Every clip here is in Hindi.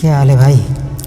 क्या हाल है भाई?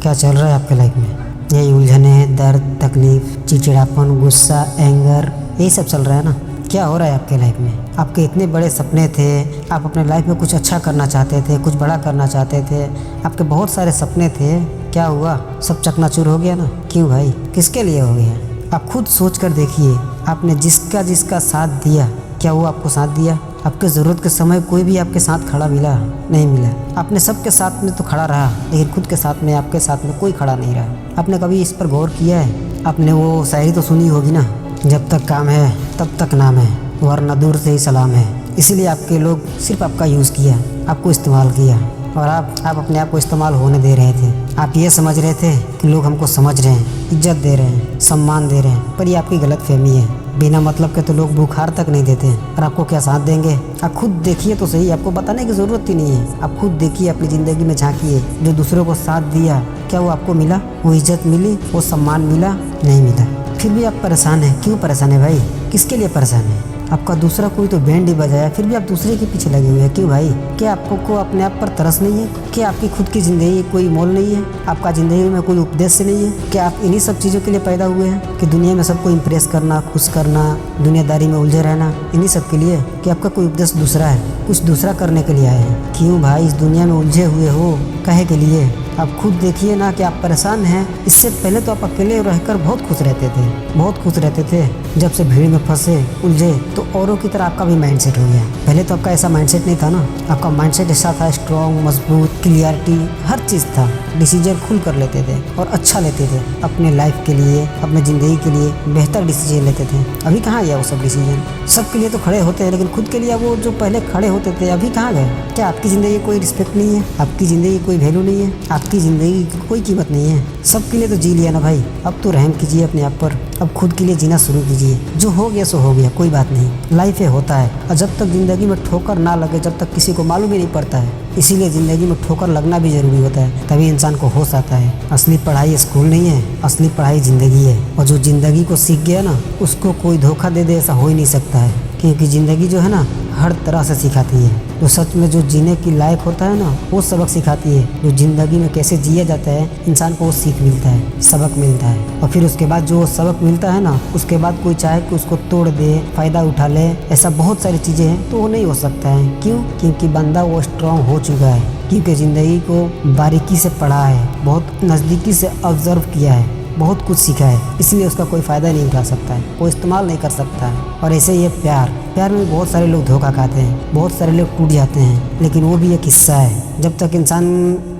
क्या चल रहा है आपके लाइफ में? यही उलझने, दर्द, तकलीफ, चिड़चिड़ापन, गुस्सा, एंगर, यही सब चल रहा है ना? क्या हो रहा है आपके लाइफ में? आपके इतने बड़े सपने थे, आप अपने लाइफ में कुछ अच्छा करना चाहते थे, कुछ बड़ा करना चाहते थे, आपके बहुत सारे सपने थे। क्या हुआ? सब चकनाचूर हो गया ना? क्यों भाई? किसके लिए हो गया? आप खुद सोच कर देखिए। आपने जिसका जिसका साथ दिया, क्या वो आपको साथ दिया? आपके ज़रूरत के समय कोई भी आपके साथ खड़ा मिला? नहीं मिला। आपने सबके साथ में तो खड़ा रहा, लेकिन खुद के साथ में, आपके साथ में कोई खड़ा नहीं रहा। आपने कभी इस पर गौर किया है? आपने वो शायरी तो सुनी होगी ना, जब तक काम है तब तक नाम है, वरना दूर से ही सलाम है। इसीलिए आपके लोग सिर्फ आपका यूज़ किया, आपको इस्तेमाल किया, और आप अपने आप को इस्तेमाल होने दे रहे थे। आप ये समझ रहे थे कि लोग हमको समझ रहे हैं, इज्जत दे रहे हैं, सम्मान दे रहे हैं, पर ये आपकी गलतफहमी है। बिना मतलब के तो लोग बुखार तक नहीं देते, और आपको क्या साथ देंगे? आप खुद देखिए तो सही, आपको बताने की ज़रूरत ही नहीं है। आप खुद देखिए, अपनी ज़िंदगी में झांकिए। जो दूसरों को साथ दिया, क्या वो आपको मिला? वो इज्जत मिली? वो सम्मान मिला? नहीं मिला। फिर भी आप परेशान हैं। क्यों परेशान है भाई? किसके लिए परेशान है? आपका दूसरा कोई तो बैंड ही बजाया, फिर भी आप दूसरे के पीछे लगे हुए हैं। क्यों भाई? क्या आपको अपने आप पर तरस नहीं है? क्या आपकी खुद की ज़िंदगी कोई मोल नहीं है? आपका ज़िंदगी में कोई उद्देश्य नहीं है? क्या आप इन्हीं सब चीज़ों के लिए पैदा हुए हैं कि दुनिया में सबको इम्प्रेस करना, खुश करना, दुनियादारी में उलझे रहना, इन्हीं सब के लिए? कि आपका कोई उद्देश्य दूसरा है, कुछ दूसरा करने के लिए आए हैं? क्यों भाई इस दुनिया में उलझे हुए हो? काहे के लिए? आप खुद देखिए ना कि आप परेशान हैं। इससे पहले तो आप अकेले रहकर बहुत खुश रहते थे, बहुत खुश रहते थे। जब से भीड़ में फंसे, उलझे, तो औरों की तरह आपका भी माइंडसेट हो गया। पहले तो आपका ऐसा माइंडसेट नहीं था ना। आपका माइंडसेट ऐसा था, स्ट्रॉन्ग, मजबूत, क्लियरिटी, हर चीज़ था। डिसीजन खुल कर लेते थे और अच्छा लेते थे। अपने लाइफ के लिए, अपने ज़िंदगी के लिए बेहतर डिसीजन लेते थे। अभी कहाँ गया वो सब डिसीजन? सबके लिए तो खड़े होते हैं, लेकिन खुद के लिए वो जो पहले खड़े होते थे, अभी कहाँ गए? क्या आपकी ज़िंदगी कोई रिस्पेक्ट नहीं है? आपकी ज़िंदगी कोई वैल्यू नहीं है? आपकी ज़िंदगी की कोई कीमत नहीं है? सबके लिए तो जी लिया ना भाई। अब तो रहम कीजिए अपने आप पर। अब खुद के लिए जीना शुरू कीजिए। जो हो गया सो हो गया, कोई बात नहीं। लाइफ है, होता है। और जब तक ज़िंदगी में ठोकर ना लगे, जब तक किसी को मालूम ही नहीं पड़ता है। इसीलिए ज़िंदगी में ठोकर लगना भी ज़रूरी होता है, तभी इंसान को होश आता है। असली पढ़ाई स्कूल नहीं है, असली पढ़ाई ज़िंदगी है। और जो ज़िंदगी को सीख गया ना, उसको कोई धोखा दे दे ऐसा हो ही नहीं सकता है। क्योंकि ज़िंदगी जो है ना, हर तरह से सिखाती है। जो सच में जो जीने की लायक होता है ना, वो सबक सिखाती है। जो ज़िंदगी में कैसे जिया जाता है, इंसान को वो सीख मिलता है, सबक मिलता है। और फिर उसके बाद जो सबक मिलता है ना, उसके बाद कोई चाहे कि उसको तोड़ दे, फ़ायदा उठा ले, ऐसा बहुत सारी चीज़ें हैं, तो वो नहीं हो सकता है। क्यों? क्योंकि बंदा वो स्ट्रॉन्ग हो चुका है। क्योंकि ज़िंदगी को बारीकी से पढ़ा है, बहुत नज़दीकी से ऑब्जर्व किया है, बहुत कुछ सीखा है। इसलिए उसका कोई फ़ायदा नहीं उठा सकता है, वो इस्तेमाल नहीं कर सकता है। और ऐसे ही प्यार में बहुत सारे लोग धोखा खाते हैं, बहुत सारे लोग टूट जाते हैं, लेकिन वो भी एक हिस्सा है। जब तक इंसान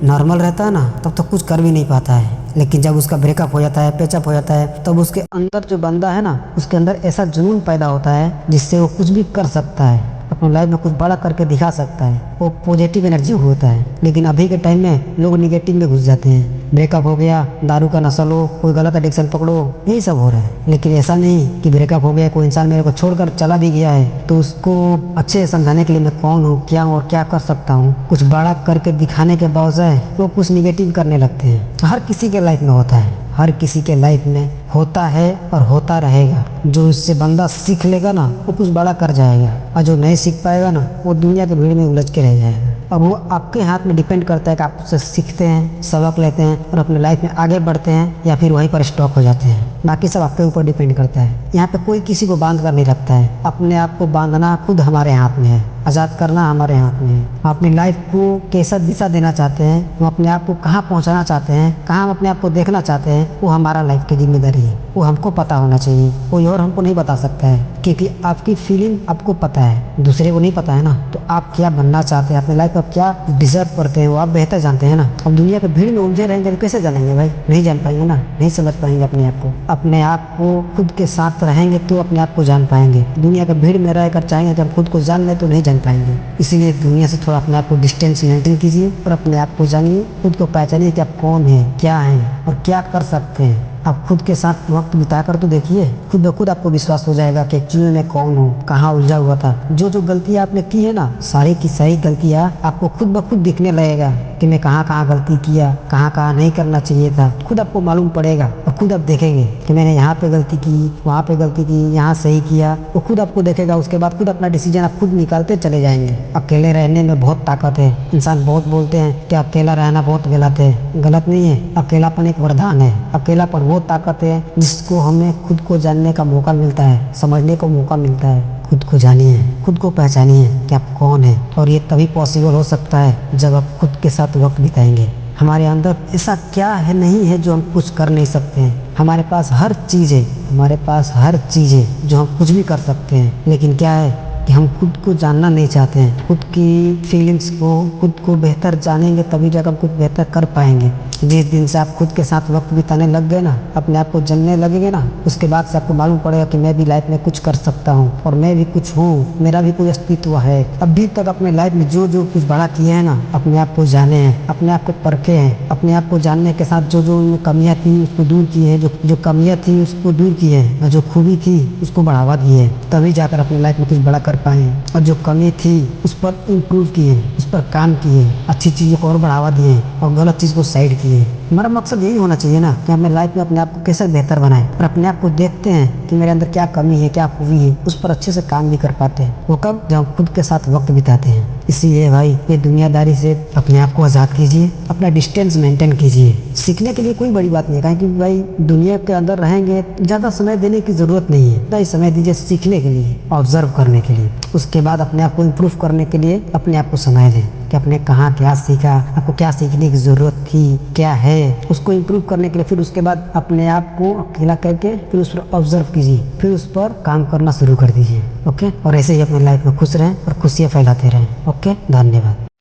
नॉर्मल रहता है ना, तब तक कुछ कर भी नहीं पाता है। लेकिन जब उसका ब्रेकअप हो जाता है, पैचअप हो जाता है, तब उसके अंदर जो बंदा है ना, उसके अंदर ऐसा जुनून पैदा होता है जिससे वो कुछ भी कर सकता है, अपनी लाइफ में कुछ बड़ा करके दिखा सकता है। वो पॉजिटिव एनर्जी होता है। लेकिन अभी के टाइम में लोग निगेटिव में घुस जाते हैं। ब्रेकअप हो गया, दारू का नशा लो, कोई गलत एडिक्शन पकड़ो, यही सब हो रहा है। लेकिन ऐसा नहीं कि ब्रेकअप हो गया, कोई इंसान मेरे को छोड़कर चला भी गया है तो उसको अच्छे से समझाने के लिए मैं कौन हूँ, क्या हूँ और क्या कर सकता हूँ, कुछ बड़ा करके दिखाने के बावजूद वो कुछ निगेटिव करने लगते हैं। हर किसी के लाइफ में होता है, हर किसी के लाइफ में होता है और होता रहेगा। जो इससे बंदा सीख लेगा ना, वो कुछ बड़ा कर जाएगा, और जो नहीं सीख पाएगा ना, वो दुनिया की भीड़ में उलझ के रह जाएगा। अब वो आपके हाथ में डिपेंड करता है कि आप उससे सीखते हैं, सबक लेते हैं और अपने लाइफ में आगे बढ़ते हैं, या फिर वहीं पर स्टॉप हो जाते हैं। बाकी सब आपके ऊपर डिपेंड करता है। यहाँ पे कोई किसी को बांध कर नहीं रखता है। अपने आप को बांधना खुद हमारे हाथ में है, आज़ाद करना हमारे हाथ में है। हम अपनी लाइफ को कैसा दिशा देना चाहते हैं, हम अपने आप को कहाँ पहुँचाना चाहते हैं, कहाँ हम अपने आप को देखना चाहते हैं, वो हमारा लाइफ की जिम्मेदारी है। वो हमको पता होना चाहिए, कोई और हमको नहीं बता सकता है। क्योंकि आपकी फीलिंग आपको पता है, दूसरे को नहीं पता है ना। तो आप क्या बनना चाहते हैं, अपने लाइफ में क्या डिजर्व करते हैं, वो आप बेहतर जानते हैं ना। हम दुनिया के भीड़ में उलझे रहेंगे तो कैसे जानेंगे भाई? नहीं जान पाएंगे ना, नहीं समझ पाएंगे अपने आप को। अपने आप को खुद के साथ रहेंगे तो अपने आप को जान पाएंगे। दुनिया के भीड़ में रहकर चाहेंगे कि हम खुद को जान लें तो नहीं जान पाएंगे। इसीलिए दुनिया से थोड़ा अपने आप को डिस्टेंस मेंटेन कीजिए और अपने आप को जानिए, खुद को पहचानिए कि आप कौन हैं, क्या हैं और क्या कर सकते हैं। आप खुद के साथ वक्त बिताकर तो देखिए, खुद ब खुद आपको विश्वास हो जाएगा कि एक्चुअली मैं कौन हूँ, कहाँ उलझा हुआ था। जो जो गलतियाँ आपने की है ना, सारी की सारी गलतियाँ आपको खुद ब खुद दिखने लगेगा कि मैं कहाँ कहाँ गलती किया, कहाँ कहाँ नहीं करना चाहिए था। खुद आपको मालूम पड़ेगा और खुद आप देखेंगे कि मैंने यहाँ पे गलती की, वहाँ पे गलती की, यहाँ सही किया, वो खुद आपको देखेगा। उसके बाद खुद अपना डिसीजन आप खुद निकालते चले जाएंगे। अकेले रहने में बहुत ताकत है। इंसान बहुत बोलते हैं कि अकेला रहना बहुत गलत है। गलत नहीं है, अकेलापन एक वरदान है। अकेलापन वो ताकत है जिसको हमें खुद को जानने का मौका मिलता है, समझने को मौका मिलता है। खुद को जानिए, खुद को पहचानिए कि आप कौन है। और ये तभी पॉसिबल हो सकता है जब आप खुद के साथ वक्त बिताएंगे। हमारे अंदर ऐसा क्या है नहीं है जो हम कुछ कर नहीं सकते हैं। हमारे पास हर चीज़ है, हमारे पास हर चीज़ है जो हम कुछ भी कर सकते हैं। लेकिन क्या है कि हम खुद को जानना नहीं चाहते हैं। खुद की फीलिंग्स को, खुद को बेहतर जानेंगे तभी जाकर हम कुछ बेहतर कर पाएंगे। जिस दिन से आप खुद के साथ वक्त बिताने लग गए ना, अपने आप को जानने लगेंगे ना, उसके बाद से आपको मालूम पड़ेगा कि मैं भी लाइफ में कुछ कर सकता हूँ और मैं भी कुछ हूँ, मेरा भी कोई अस्तित्व है। अभी तक अपने लाइफ में जो जो कुछ बड़ा किए हैं ना, अपने आप को जाने हैं, अपने आप को परखे हैं, अपने आप को जानने के साथ जो जो कमियाँ थी उसको दूर किए हैं, जो कमियाँ थी उसको दूर किए हैं, और जो खूबी थी उसको बढ़ावा दिए हैं, तभी जाकर अपने लाइफ में कुछ बड़ा कर पाए। और जो कमी थी उस पर इम्प्रूव किए, उस पर काम किए, अच्छी चीज़ों को और बढ़ावा दिए और गलत चीज़ को साइड किए। हमारा मकसद यही होना चाहिए ना कि अपने लाइफ में अपने आप को कैसे बेहतर बनाएं, और अपने आप को देखते हैं कि मेरे अंदर क्या कमी है, क्या खूबी है, उस पर अच्छे से काम भी कर पाते हैं। वो कब, जब हम खुद के साथ वक्त बिताते हैं। इसीलिए भाई ये दुनियादारी से अपने आप को आज़ाद कीजिए, अपना डिस्टेंस मेंटेन कीजिए। सीखने के लिए कोई बड़ी बात नहीं है, क्योंकि भाई दुनिया के अंदर रहेंगे, ज़्यादा समय देने की ज़रूरत नहीं है। नहीं, समय दीजिए सीखने के लिए, ऑब्जर्व करने के लिए। उसके बाद अपने आप को इम्प्रूव करने के लिए अपने आप को समय दें कि आपने कहाँ क्या सीखा, आपको क्या सीखने की ज़रूरत थी, क्या है, उसको इम्प्रूव करने के लिए। फिर उसके बाद अपने आप को अकेला करके फिर उस पर ऑब्जर्व कीजिए, फिर उस पर काम करना शुरू कर दीजिए। ओके, और ऐसे ही अपने लाइफ में खुश रहें और खुशियाँ फैलाते रहें। ओके, धन्यवाद।